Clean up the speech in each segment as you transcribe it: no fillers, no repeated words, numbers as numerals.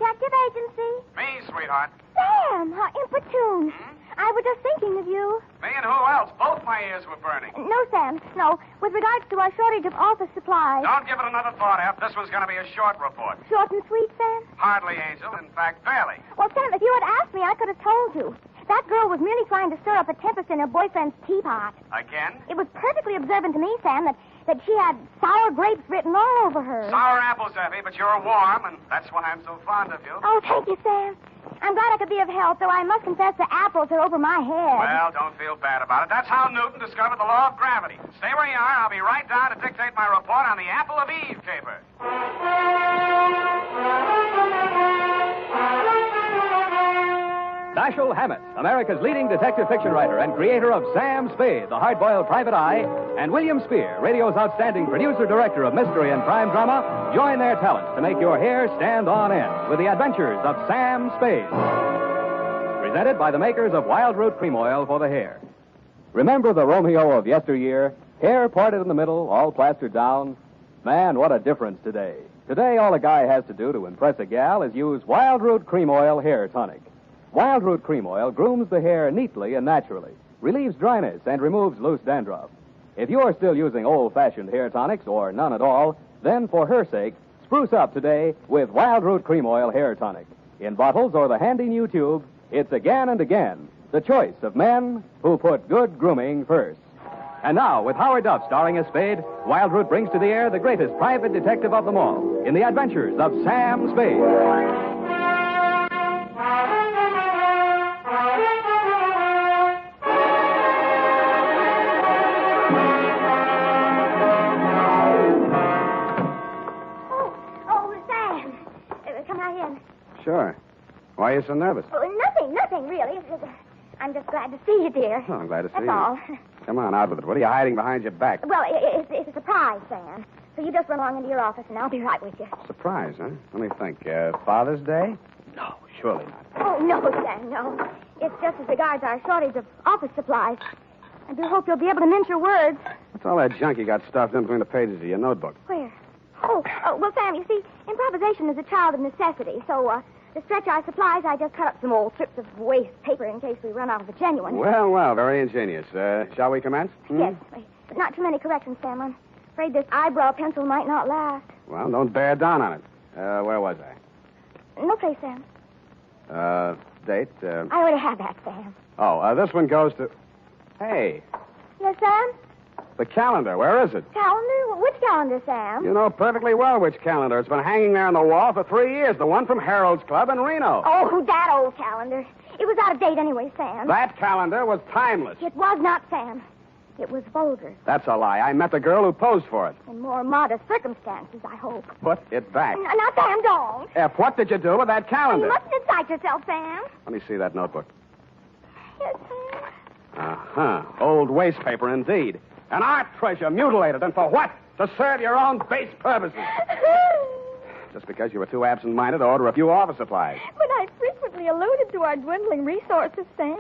Detective Agency. Me, sweetheart. Sam, how inopportune. I was just thinking of you. Me and who else? Both my ears were burning. No, Sam, no. With regards to our shortage of office supplies. Don't give it another thought, F. This one's going to be a short report. Short and sweet, Sam? Hardly, Angel. In fact, barely. Well, Sam, if you had asked me, I could have told you. That girl was merely trying to stir up a tempest in her boyfriend's teapot. Again? It was perfectly observant to me, Sam, that she had sour grapes written all over her. Sour apples, Effie, but you're warm, and that's why I'm so fond of you. Oh, thank you, Sam. I'm glad I could be of help, though I must confess the apples are over my head. Well, don't feel bad about it. That's how Newton discovered the law of gravity. Stay where you are. I'll be right down to dictate my report on the Apple of Eve caper. Dashiell Hammett, America's leading detective fiction writer and creator of Sam Spade, the hard-boiled private eye, and William Spear, radio's outstanding producer-director of mystery and crime drama, join their talents to make your hair stand on end with the adventures of Sam Spade. Presented by the makers of Wild Root Cream Oil for the hair. Remember the Romeo of yesteryear? Hair parted in the middle, all plastered down? Man, what a difference today. Today, all a guy has to do to impress a gal is use Wild Root Cream Oil Hair Tonic. Wild Root Cream Oil grooms the hair neatly and naturally, relieves dryness, and removes loose dandruff. If you're still using old-fashioned hair tonics, or none at all, then for her sake, spruce up today with Wild Root Cream Oil Hair Tonic. In bottles or the handy new tube, it's again and again the choice of men who put good grooming first. And now, with Howard Duff starring as Spade, Wild Root brings to the air the greatest private detective of them all in the adventures of Sam Spade. Sure. Why are you so nervous? Oh, nothing, really. I'm just glad to see you, dear. Oh, I'm glad to see you. That's all. Come on, out with it. What are you hiding behind your back? Well, it's a surprise, Sam. So you just run along into your office, and I'll be right with you. Surprise, huh? Let me think. Father's Day? No, surely not. Oh, no, Sam, no. It's just as regards our shortage of office supplies. I do hope you'll be able to mince your words. What's all that junk you got stuffed in between the pages of your notebook? Where? Oh, well, Sam, you see, improvisation is a child of necessity, so, to stretch our supplies, I just cut up some old strips of waste paper in case we run out of the genuine. Well, very ingenious. Shall we commence? Yes, but not too many corrections, Sam. I'm afraid this eyebrow pencil might not last. Well, don't bear down on it. Where was I? No place, Sam. Date? I already have that, Sam. Oh, this one goes to... Hey, Yes, Sam? the calendar. Where is it? Calendar? Which calendar, Sam? You know perfectly well which calendar. It's been hanging there on the wall for 3 years. The one from Harold's Club in Reno. Oh, that old calendar. It was out of date anyway, Sam. That calendar was timeless. It was not, Sam. It was vulgar. That's a lie. I met the girl who posed for it. In more modest circumstances, I hope. Put it back. Now, Sam, don't. F, what did you do with that calendar? You mustn't excite yourself, Sam. Let me see that notebook. Yes, Sam. Uh-huh. Old waste paper, indeed. An art treasure mutilated. And for what? To serve your own base purposes. Just because you were too absent-minded to order a few office supplies. But I frequently alluded to our dwindling resources, Sam.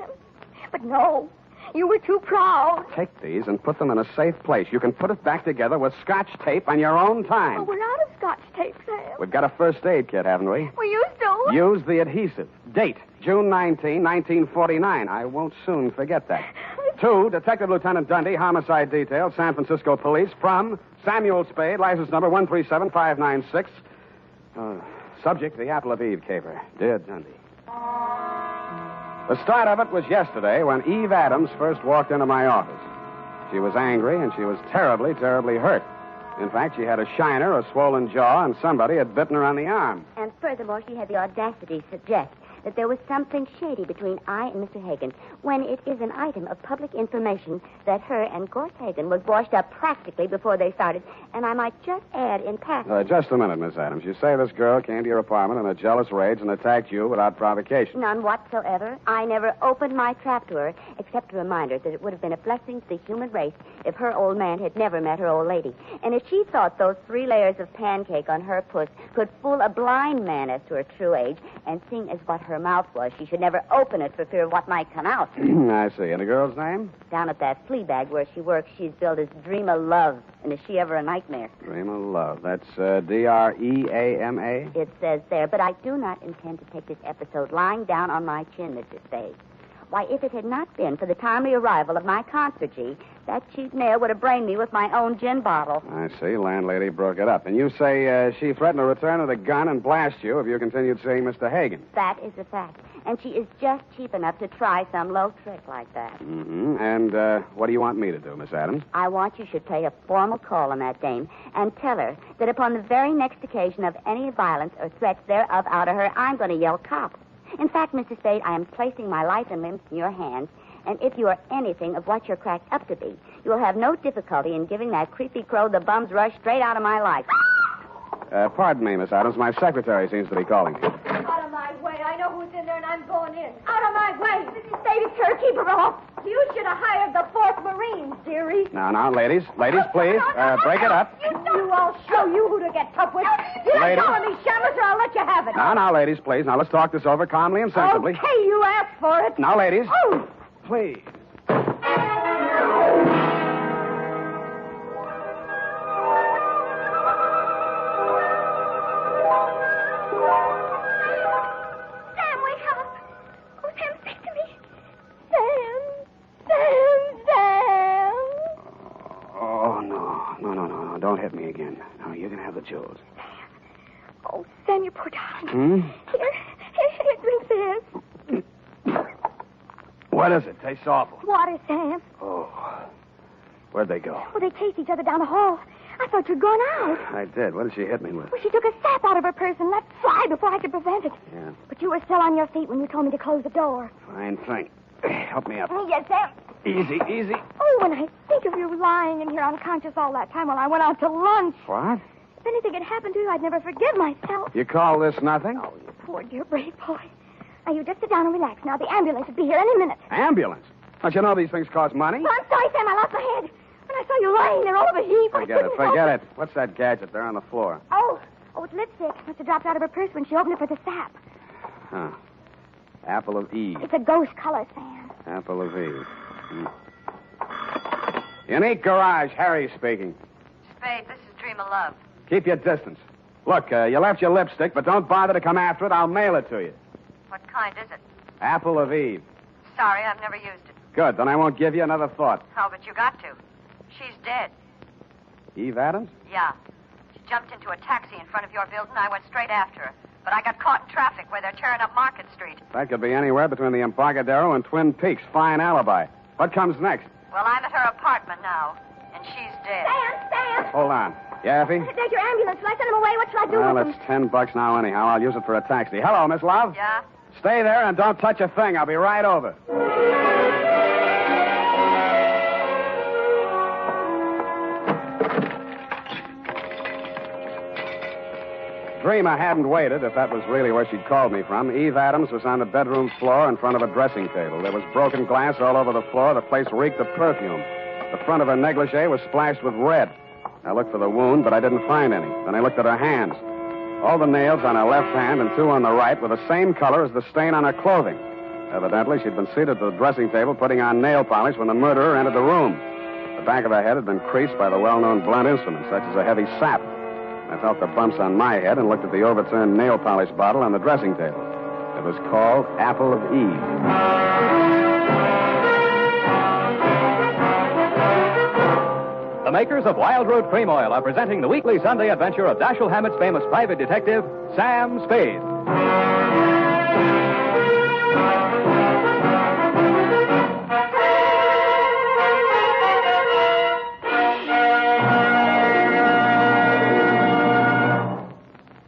But no, you were too proud. Take these and put them in a safe place. You can put it back together with Scotch tape on your own time. Oh, we're out of Scotch tape, Sam. We've got a first aid kit, haven't we? We used to. Use the adhesive. Date, June 19, 1949. I won't soon forget that. 2, Detective Lieutenant Dunne, Homicide Detail, San Francisco Police, from Samuel Spade, license number 137596. Subject, the Apple of Eve caper. Dear Dunne. The start of it was yesterday when Eve Adams first walked into my office. She was angry, and she was terribly, terribly hurt. In fact, she had a shiner, a swollen jaw, and somebody had bitten her on the arm. And furthermore, she had the audacity to suggest that there was something shady between I and Mr. Hagen, when it is an item of public information that her and Gorse Hagen was washed up practically before they started. And I might just add in passing... Just a minute, Miss Adams. You say this girl came to your apartment in a jealous rage and attacked you without provocation. None whatsoever. I never opened my trap to her, except to remind her that it would have been a blessing to the human race if her old man had never met her old lady. And if she thought those 3 layers of pancake on her puss could fool a blind man as to her true age, and seeing as what her her mouth was, she should never open it for fear of what might come out. I see. And the girl's name? Down at that flea bag where she works, she's billed as Dream of Love. And is she ever a nightmare? Dream of Love. That's Dreama? It says there, but I do not intend to take this episode lying down on my chin, Mr. Spade. Why, if it had not been for the timely arrival of my conserje, that cheap nail would have brained me with my own gin bottle. I see. Landlady broke it up. And you say she threatened to return with a gun and blast you if you continued seeing Mr. Hagen. That is a fact. And she is just cheap enough to try some low trick like that. Mm-hmm. And what do you want me to do, Miss Adams? I want you should pay a formal call on that dame and tell her that upon the very next occasion of any violence or threats thereof out of her, I'm going to yell cop. In fact, Mr. Spade, I am placing my life and limbs in your hands, and if you are anything of what you're cracked up to be, you will have no difficulty in giving that creepy crow the bum's rush straight out of my life. Pardon me, Miss Adams. My secretary seems to be calling you. Out of my way. I know who's in there, and I'm going in. Out of my way. Mrs. Spade, it's her. Keep her off. You should have hired the 4th Marines, dearie. Now, ladies. Ladies, please. Break it up. I'll show you who to get tough with. You like Ladies. calling me shameless, or I'll let you have it. Now, ladies, please. Now, let's talk this over calmly and sensibly. Okay, you asked for it. Now, ladies. Oh. Please. Sam, wake up. Oh, Sam, speak to me. Sam. Oh, no. Don't hit me again. No, you're going to have the jewels. Oh, Sam, you poor darling. Here, drink this. What is it? Tastes awful. Water, Sam. Oh. Where'd they go? Well, they chased each other down the hall. I thought you'd gone out. I did. What did she hit me with? Well, she took a sap out of her purse and let fly before I could prevent it. Yeah. But you were still on your feet when you told me to close the door. Fine thing. Help me up. Yes, Sam. Easy. Oh, when I think of you lying in here unconscious all that time while I went out to lunch. What? If anything had happened to you, I'd never forgive myself. You call this nothing? Oh, you poor, dear, brave boy. Now, you just sit down and relax. Now, the ambulance will be here any minute. Ambulance? Don't you know these things cost money? Oh, I'm sorry, Sam. I lost my head. When I saw you lying there all of a heap, Forget it. What's that gadget there on the floor? Oh, it's lipstick. Must have dropped out of her purse when she opened it for the sap. Huh. Apple of Eve. It's a ghost color, Sam. Apple of Eve. Unique Garage, Harry speaking. Spade, this is Dream of Love. Keep your distance. Look, you left your lipstick, but don't bother to come after it. I'll mail it to you. What kind is it? Apple of Eve. Sorry, I've never used it. Good, then I won't give you another thought. Oh, but you got to. She's dead. Eve Adams? Yeah. She jumped into a taxi in front of your building. I went straight after her. But I got caught in traffic where they're tearing up Market Street. That could be anywhere between the Embarcadero and Twin Peaks. Fine alibi. What comes next? Well, I'm at her apartment now, and she's dead. Sam! Hold on. Yeah, Effie? There's your ambulance. Shall I send him away? What shall I do Well, with it's him? $10 now anyhow. I'll use it for a taxi. Hello, Miss Love? Yeah? Stay there and don't touch a thing. I'll be right over. Dreamer hadn't waited, if that was really where she'd called me from. Eve Adams was on the bedroom floor in front of a dressing table. There was broken glass all over the floor. The place reeked of perfume. The front of her negligee was splashed with red. I looked for the wound, but I didn't find any. Then I looked at her hands. All the nails on her left hand and 2 on the right were the same color as the stain on her clothing. Evidently, she'd been seated at the dressing table putting on nail polish when the murderer entered the room. The back of her head had been creased by the well-known blunt instrument, such as a heavy sap. I felt the bumps on my head and looked at the overturned nail polish bottle on the dressing table. It was called Apple of Eve. The makers of Wild Root Cream Oil are presenting the weekly Sunday adventure of Dashiell Hammett's famous private detective, Sam Spade.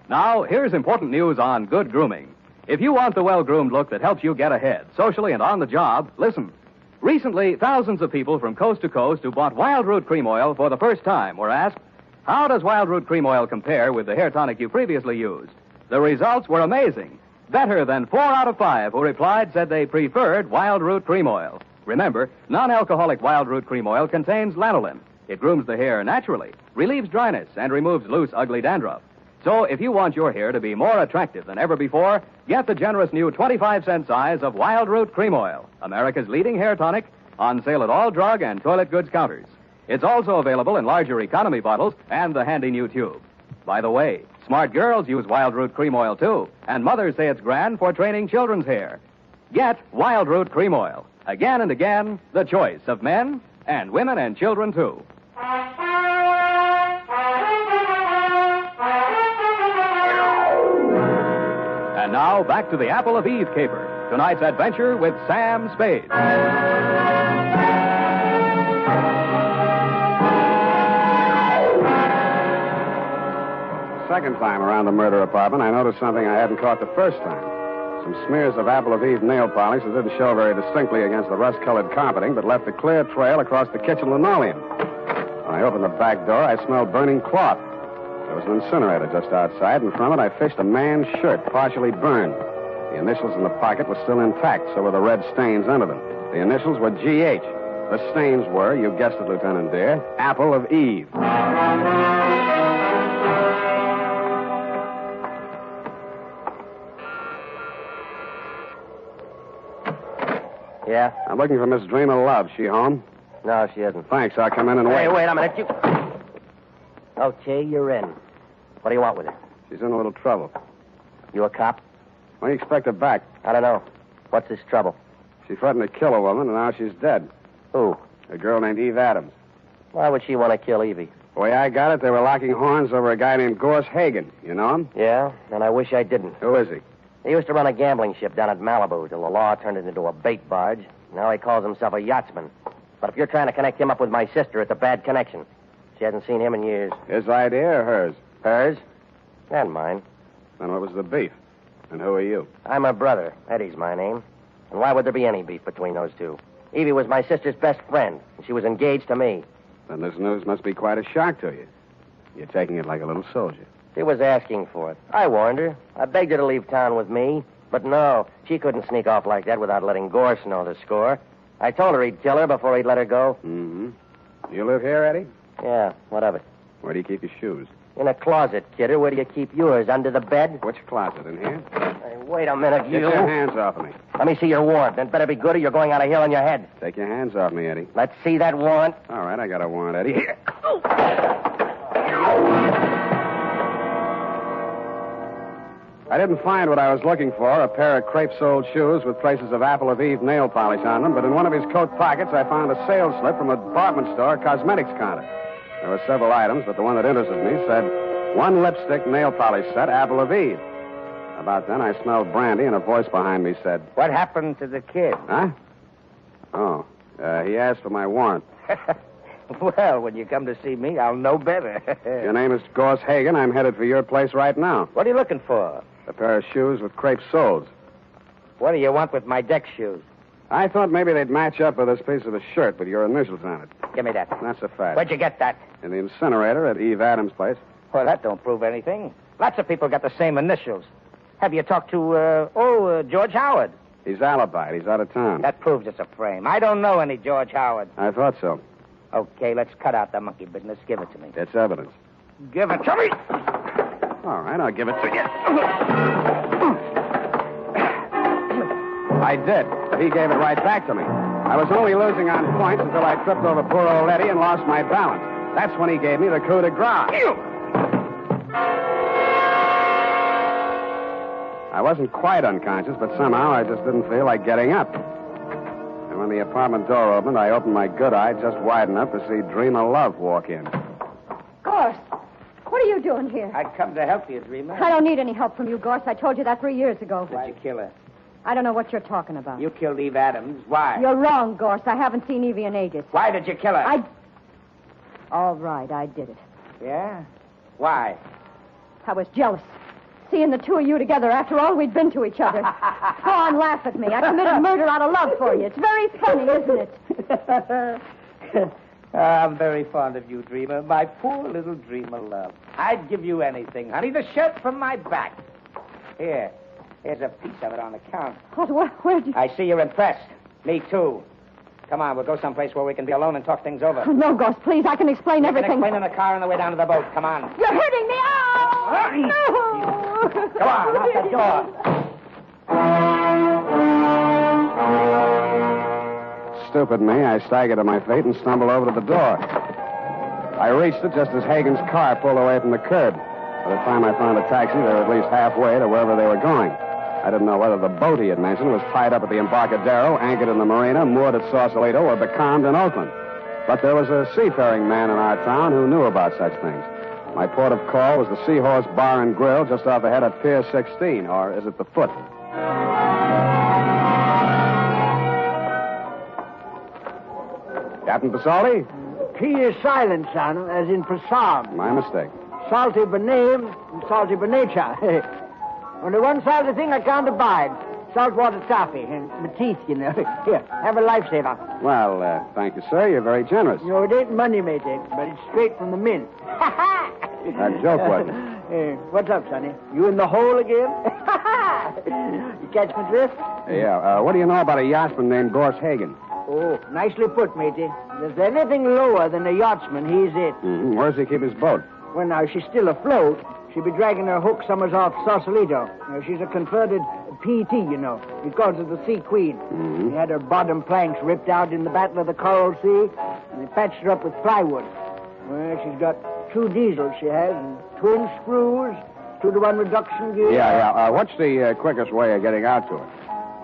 Now, here's important news on good grooming. If you want the well-groomed look that helps you get ahead, socially and on the job, listen. Recently, thousands of people from coast to coast who bought Wild Root Cream Oil for the first time were asked, how does Wild Root Cream Oil compare with the hair tonic you previously used? The results were amazing. Better than 4 out of 5 who replied said they preferred Wild Root Cream Oil. Remember, non-alcoholic Wild Root Cream Oil contains lanolin. It grooms the hair naturally, relieves dryness, and removes loose, ugly dandruff. So if you want your hair to be more attractive than ever before, get the generous new 25-cent size of Wild Root Cream Oil, America's leading hair tonic, on sale at all drug and toilet goods counters. It's also available in larger economy bottles and the handy new tube. By the way, smart girls use Wild Root Cream Oil, too, and mothers say it's grand for training children's hair. Get Wild Root Cream Oil. Again and again, the choice of men and women and children, too. And now, back to the Apple of Eve caper. Tonight's adventure with Sam Spade. Second time around the murder apartment, I noticed something I hadn't caught the first time. Some smears of Apple of Eve nail polish that didn't show very distinctly against the rust-colored carpeting, but left a clear trail across the kitchen linoleum. When I opened the back door, I smelled burning cloth. There was an incinerator just outside, and from it I fished a man's shirt, partially burned. The initials in the pocket were still intact, so were the red stains under them. The initials were G.H. The stains were, you guessed it, Lieutenant Dear, Apple of Eve. Yeah? I'm looking for Miss Dreamer Love. She home? No, she isn't. Thanks. I'll come in and wait. Hey, wait a minute. You... Okay, you're in. What do you want with her? She's in a little trouble. You a cop? When do you expect her back? I don't know. What's this trouble? She threatened to kill a woman, and now she's dead. Who? A girl named Eve Adams. Why would she want to kill Evie? The way I got it, they were locking horns over a guy named Gorse Hagen. You know him? Yeah, and I wish I didn't. Who is he? He used to run a gambling ship down at Malibu till the law turned it into a bait barge. Now he calls himself a yachtsman. But if you're trying to connect him up with my sister, it's a bad connection. She hasn't seen him in years. His idea or hers? Hers? And mine. Then what was the beef? And who are you? I'm her brother. Eddie's my name. And why would there be any beef between those two? Evie was my sister's best friend, and she was engaged to me. Then this news must be quite a shock to you. You're taking it like a little soldier. She was asking for it. I warned her. I begged her to leave town with me. But no, she couldn't sneak off like that without letting Gorse know the score. I told her he'd kill her before he'd let her go. Mm-hmm. You live here, Eddie? Yeah, what of it? Where do you keep your shoes? In a closet, kidder. Where do you keep yours? Under the bed? Which closet? In here? Hey, wait a minute, Get you. your hands off of me. Let me see your warrant. That better be good or you're going on a hill on your head. Take your hands off me, Eddie. Let's see that warrant. All right, I got a warrant, Eddie. Here. I didn't find what I was looking for, a pair of crepe-soled shoes with traces of Apple of Eve nail polish on them, but in one of his coat pockets I found a sales slip from a department store cosmetics counter. There were several items, but the one that interested me said, 1 lipstick nail polish set, Apple of Eve. About then, I smelled brandy, and a voice behind me said... What happened to the kid? Huh? Oh, he asked for my warrant. Well, when you come to see me, I'll know better. Your name is Gorse Hagen. I'm headed for your place right now. What are you looking for? A pair of shoes with crepe soles. What do you want with my deck shoes? I thought maybe they'd match up with this piece of a shirt with your initials on it. Give me that. That's a fact. Where'd you get that? In the incinerator at Eve Adams' place. Well, that don't prove anything. Lots of people got the same initials. Have you talked to, George Howard? He's alibied. He's out of town. That proves it's a frame. I don't know any George Howard. I thought so. Okay, let's cut out the monkey business. Give it to me. It's evidence. Give it to me! All right, I'll give it to you. I did, but he gave it right back to me. I was only losing on points until I tripped over poor old Eddie and lost my balance. That's when he gave me the coup de grace. I wasn't quite unconscious, but somehow I just didn't feel like getting up. And when the apartment door opened, I opened my good eye just wide enough to see Dreamer Love walk in. Gorse, what are you doing here? I'd come to help you, Dreamer. I don't need any help from you, Gorse. I told you that 3 years ago. Did you kill her? I don't know what you're talking about. You killed Eve Adams. Why? You're wrong, Gorse. I haven't seen Evie in ages. Why did you kill her? All right, I did it. Yeah? Why? I was jealous. Seeing the two of you together after all we'd been to each other. Go on, laugh at me. I committed murder out of love for you. It's very funny, isn't it? I'm very fond of you, Dreamer. My poor little Dreamer Love. I'd give you anything, honey. The shirt from my back. Here. Here's a piece of it on the counter. Where'd you... I see you're impressed. Me, too. Come on, we'll go someplace where we can be alone and talk things over. No, Gorse, please. I can explain everything. You can explain in the car on the way down to the boat. Come on. You're hurting me. Ow! Come on, out that door. Stupid me, I staggered to my feet and stumbled over to the door. I reached it just as Hagen's car pulled away from the curb. By the time I found a taxi, they were at least halfway to wherever they were going. I didn't know whether the boat he had mentioned was tied up at the Embarcadero, anchored in the marina, moored at Sausalito, or becalmed in Oakland. But there was a seafaring man in our town who knew about such things. My port of call was the Seahorse Bar and Grill just off ahead at Pier 16, or is it the Foot? Captain Pasoldi? Key is silent, son, as in Prasad. My mistake. Salty by name and salty by nature. Only one salty thing I can't abide. Saltwater toffee and petite, you know. Here, have a lifesaver. Well, thank you, sir. You're very generous. No, it ain't money, matey, but it's straight from the mint. That joke wasn't. What's up, Sonny? You in the hole again? You catch my drift? Yeah. What do you know about a yachtsman named Gorse Hagen? Oh, nicely put, matey. If there's anything lower than a yachtsman, he's it. Mm-hmm. Where does he keep his boat? Well, now, she's still afloat. She'd be dragging her hook summers off Sausalito. She's a converted P.T., you know. He calls her the Sea Queen. Mm-hmm. He had her bottom planks ripped out in the Battle of the Coral Sea, and he patched her up with plywood. Well, she's got 2 diesels, she has, and twin screws, 2-to-1 reduction gear. Yeah. What's the quickest way of getting out to it?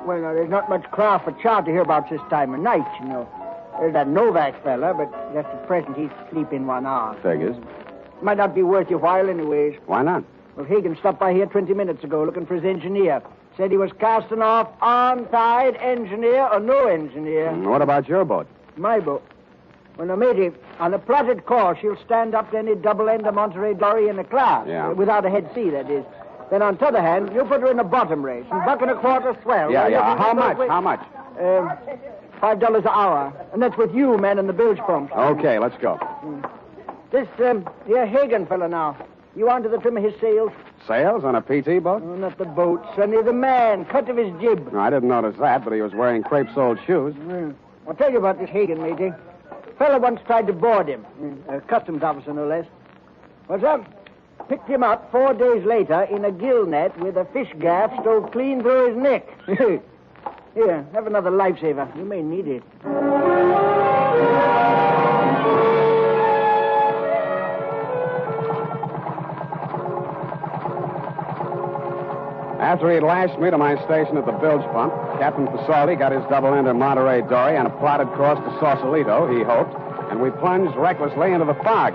Well, now, there's not much craft for charter hereabouts this time of night, you know. There's that Novak fella, but just at present he's sleeping 1 hour. Figures. Might not be worth your while anyways. Why not? Well, Hagen stopped by here 20 minutes ago looking for his engineer. Said he was casting off on-tide, engineer or no engineer. And what about your boat? My boat? Well, now, matey, on a plotted course, she'll stand up to any double-ender Monterey dory in a class. Yeah. Without a head sea, that is. Then on the other hand, you put her in a bottom race and $1.25 swell. Yeah. How much? How much? $5 an hour. And that's with you, man, and the bilge pumps. Okay, let's go. This, here Hagen fella now. You onto the trim of his sails? Sails on a PT boat? Oh, not the boat, Sonny, the man. Cut of his jib. No, I didn't notice that, but he was wearing crepe-soled shoes. I'll tell you about this Hagen, matey. Fella once tried to board him. A customs officer, no less. What's up? Picked him up 4 days later in a gill net with a fish gaff stove clean through his neck. Here, have another lifesaver. You may need it. After he'd lashed me to my station at the bilge pump, Captain Pasoldi got his double-ender Monterey dory on a plotted course to Sausalito, he hoped, and we plunged recklessly into the fog.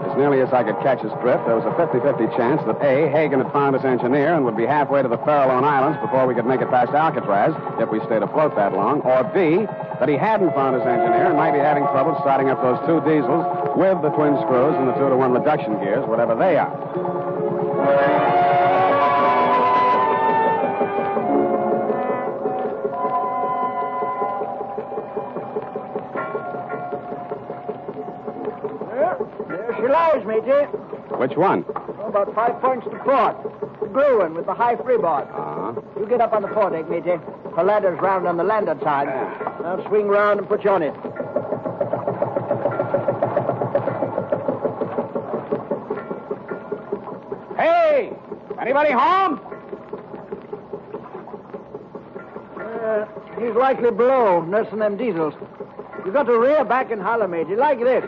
As nearly as I could catch his drift, there was a 50-50 chance that A, Hagen had found his engineer and would be halfway to the Farallone Islands before we could make it past Alcatraz, if we stayed afloat that long, or B, that he hadn't found his engineer and might be having trouble starting up those 2 diesels with the twin screws and the 2-to-1 reduction gears, whatever they are. She lies, matey. Which one? Oh, about 5 points to port. The blue one with the high freeboard. Uh-huh. You get up on the fore deck, matey. The ladder's round on the landward side. I'll swing round and put you on it. Hey! Anybody home? He's likely below, nursing them diesels. You got to rear back and holler, matey, like this.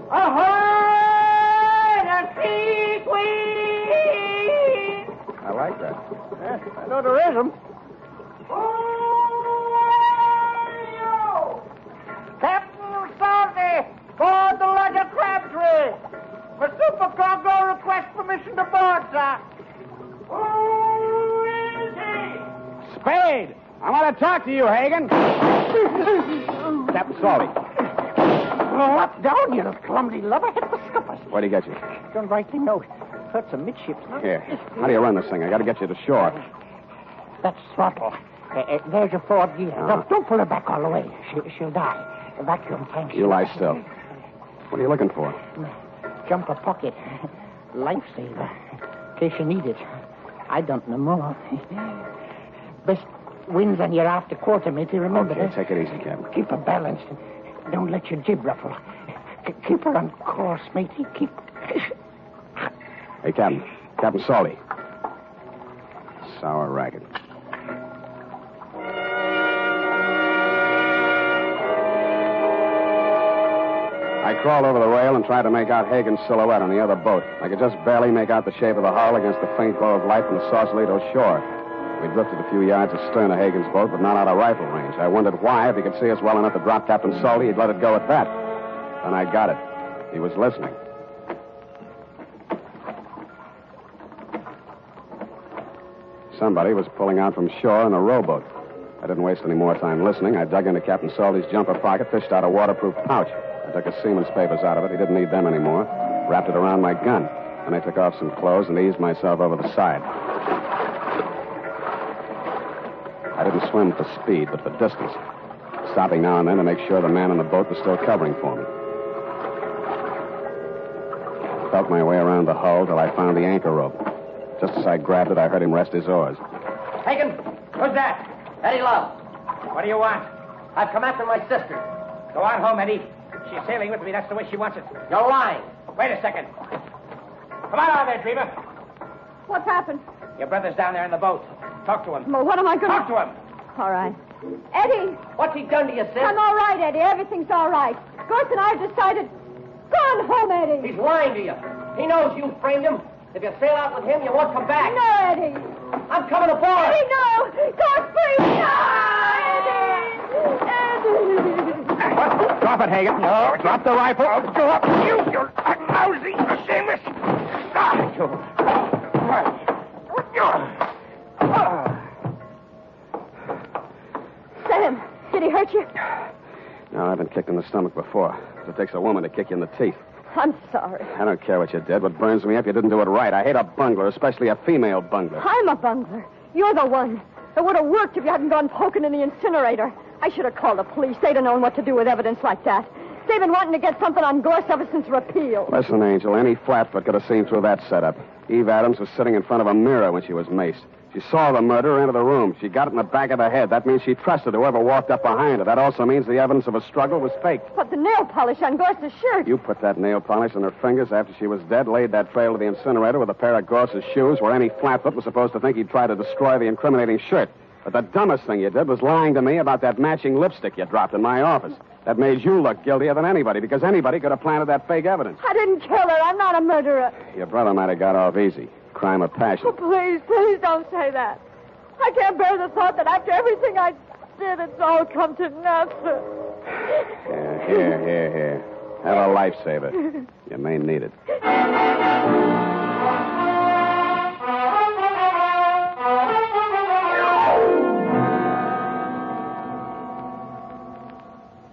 Ahoy! The Sea Queen! I like that. I know there is 'em. Captain Salty, board the Ledger Crabtree. For supercargo, request permission to board, sir. Who is he? Spade! I want to talk to you, Hagen. Captain Salty. Up down, you clumsy lubber. Hit the scuppers. Where'd he get you? Don't rightly know. Hurts amidships, huh? Here. How do you run this thing? I got to get you to shore. That's throttle. There's your forward gear. Don't pull her back all the way. She'll die. Vacuum tank. You lie still. What are you looking for? Jumper pocket. Lifesaver. In case you need it. I don't know more. Best winds on your after quarter, matey. Remember Okay, that? take it easy, Captain. Keep her balanced. Don't let your jib ruffle. Keep her on course, matey. Keep... Hey, Captain. Captain Salty. Sour racket. I crawled over the rail and tried to make out Hagen's silhouette on the other boat. I could just barely make out the shape of the hull against the faint glow of light from the Sausalito shore. We drifted a few yards astern of Hagen's boat, but not out of rifle range. I wondered why. If he could see us well enough to drop Captain Salty, he'd let it go at that. Then I got it. He was listening. Somebody was pulling out from shore in a rowboat. I didn't waste any more time listening. I dug into Captain Salty's jumper pocket, fished out a waterproof pouch. I took his seaman's papers out of it. He didn't need them anymore. Wrapped it around my gun. Then I took off some clothes and eased myself over the side. I didn't swim for speed, but for distance, stopping now and then to make sure the man in the boat was still covering for me. I felt my way around the hull till I found the anchor rope. Just as I grabbed it, I heard him rest his oars. Hagen, who's that? Eddie Love. What do you want? I've come after my sister. Go on home, Eddie. She's sailing with me. That's the way she wants it. You're lying. Wait a second. Come on out there, Dreamer. What's happened? Your brother's down there in the boat. Talk to him. Well, what am I going to... Talk to him. All right. Eddie! What's he done to you, sis? I'm all right, Eddie. Everything's all right. Gorse and I have decided... Go on home, Eddie. He's lying to you. He knows you framed him. If you sail out with him, you won't come back. No, Eddie. I'm coming aboard. Eddie, no. Gorse, please. No, Eddie. Drop it, Hagen. No. Drop the rifle. Drop you. You're lousy, shameless. Sam, did he hurt you? No, I've been kicked in the stomach before. It takes a woman to kick you in the teeth. I'm sorry. I don't care what you did. What burns me up, you didn't do it right. I hate a bungler, especially a female bungler. I'm a bungler. You're the one. It would have worked if you hadn't gone poking in the incinerator. I should have called the police. They'd have known what to do with evidence like that. They've been wanting to get something on Gorse ever since repeal. Listen, Angel, any flatfoot could have seen through that setup. Eve Adams was sitting in front of a mirror when she was maced. She saw the murderer enter the room. She got it in the back of the head. That means she trusted whoever walked up behind her. That also means the evidence of a struggle was faked. But the nail polish on Gorse's shirt. You put that nail polish on her fingers after she was dead, laid that trail to the incinerator with a pair of Gorse's shoes where any flatfoot was supposed to think he'd try to destroy the incriminating shirt. But the dumbest thing you did was lying to me about that matching lipstick you dropped in my office. That made you look guiltier than anybody, because anybody could have planted that fake evidence. I didn't kill her. I'm not a murderer. Your brother might have got off easy. Crime of passion. Oh, please don't say that. I can't bear the thought that after everything I did, it's all come to nothing. Here. Have a lifesaver. You may need it.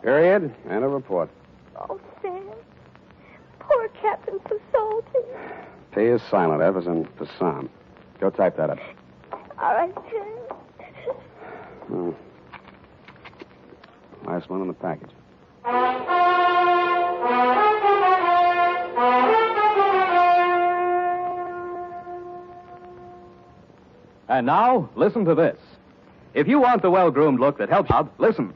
Period. And a report. Oh, Sam. Poor Captain Pasolti. P is silent, F is in Passam. Go type that up. All right, Sam. Oh. Last one in the package. And now, listen to this. If you want the well-groomed look that helps you, listen.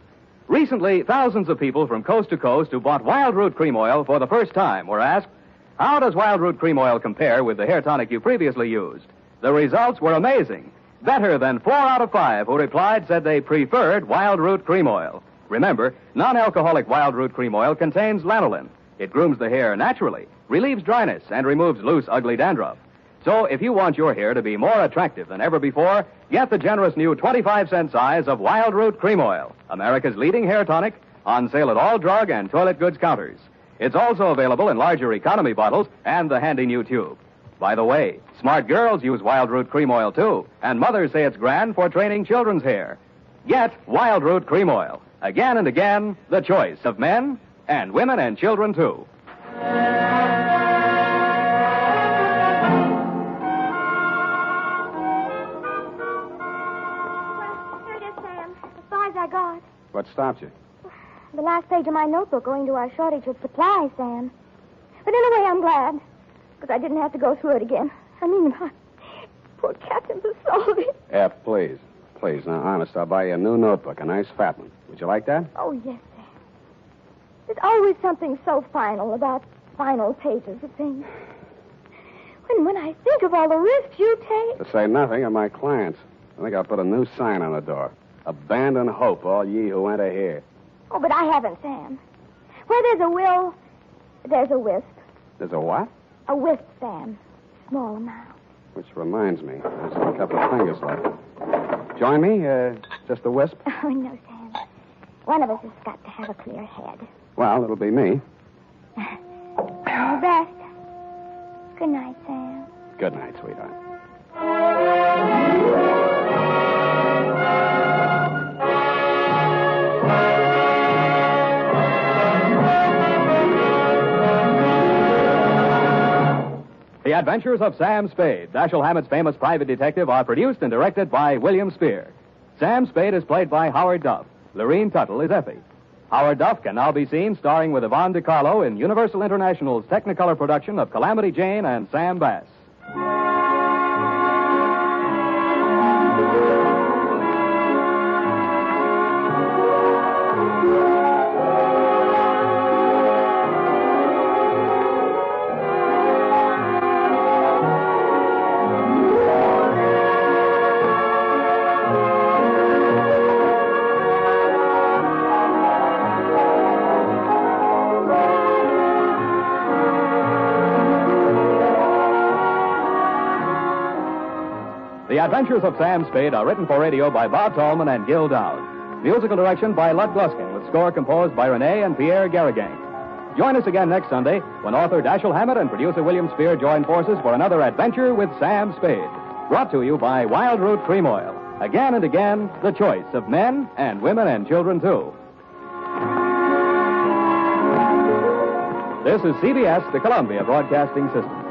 Recently, thousands of people from coast to coast who bought Wild Root Cream Oil for the first time were asked, how does Wild Root Cream Oil compare with the hair tonic you previously used? The results were amazing. Better than 4 out of 5 who replied said they preferred Wild Root Cream Oil. Remember, non-alcoholic Wild Root Cream Oil contains lanolin. It grooms the hair naturally, relieves dryness, and removes loose, ugly dandruff. So if you want your hair to be more attractive than ever before, get the generous new 25-cent size of Wild Root Cream Oil, America's leading hair tonic, on sale at all drug and toilet goods counters. It's also available in larger economy bottles and the handy new tube. By the way, smart girls use Wild Root Cream Oil, too, and mothers say it's grand for training children's hair. Get Wild Root Cream Oil. Again and again, the choice of men and women and children, too. Here it is, Sam. As far as I got. What stopped you? The last page of my notebook going to our shortage of supplies, Sam. But in a way, I'm glad. Because I didn't have to go through it again. I mean, poor Captain Pasolti. F, please. Please, now, honest, I'll buy you a new notebook, a nice fat one. Would you like that? Oh, yes, Sam. There's always something so final about final pages of things. And when I think of all the risks you take... To say nothing of my clients. I think I'll put a new sign on the door. Abandon hope, all ye who enter here. Oh, but I haven't, Sam. Where there's a will, there's a wisp. There's a what? A wisp, Sam. Small amount. Which reminds me, there's a couple of fingers left. Join me? Just a wisp? Oh, no, Sam. One of us has got to have a clear head. Well, it'll be me. All the best. Good night, Sam. Good night, sweetheart. The Adventures of Sam Spade, Dashiell Hammett's famous private detective, are produced and directed by William Spear. Sam Spade is played by Howard Duff. Lorene Tuttle is Effie. Howard Duff can now be seen starring with Yvonne DiCarlo in Universal International's Technicolor production of Calamity Jane and Sam Bass. The Adventures of Sam Spade are written for radio by Bob Tallman and Gil Dowd. Musical direction by Lud Gluskin, with score composed by Renee and Pierre Garrigang. Join us again next Sunday when author Dashiell Hammett and producer William Spear join forces for another adventure with Sam Spade. Brought to you by Wild Root Cream Oil. Again and again, the choice of men and women and children, too. This is CBS, the Columbia Broadcasting System.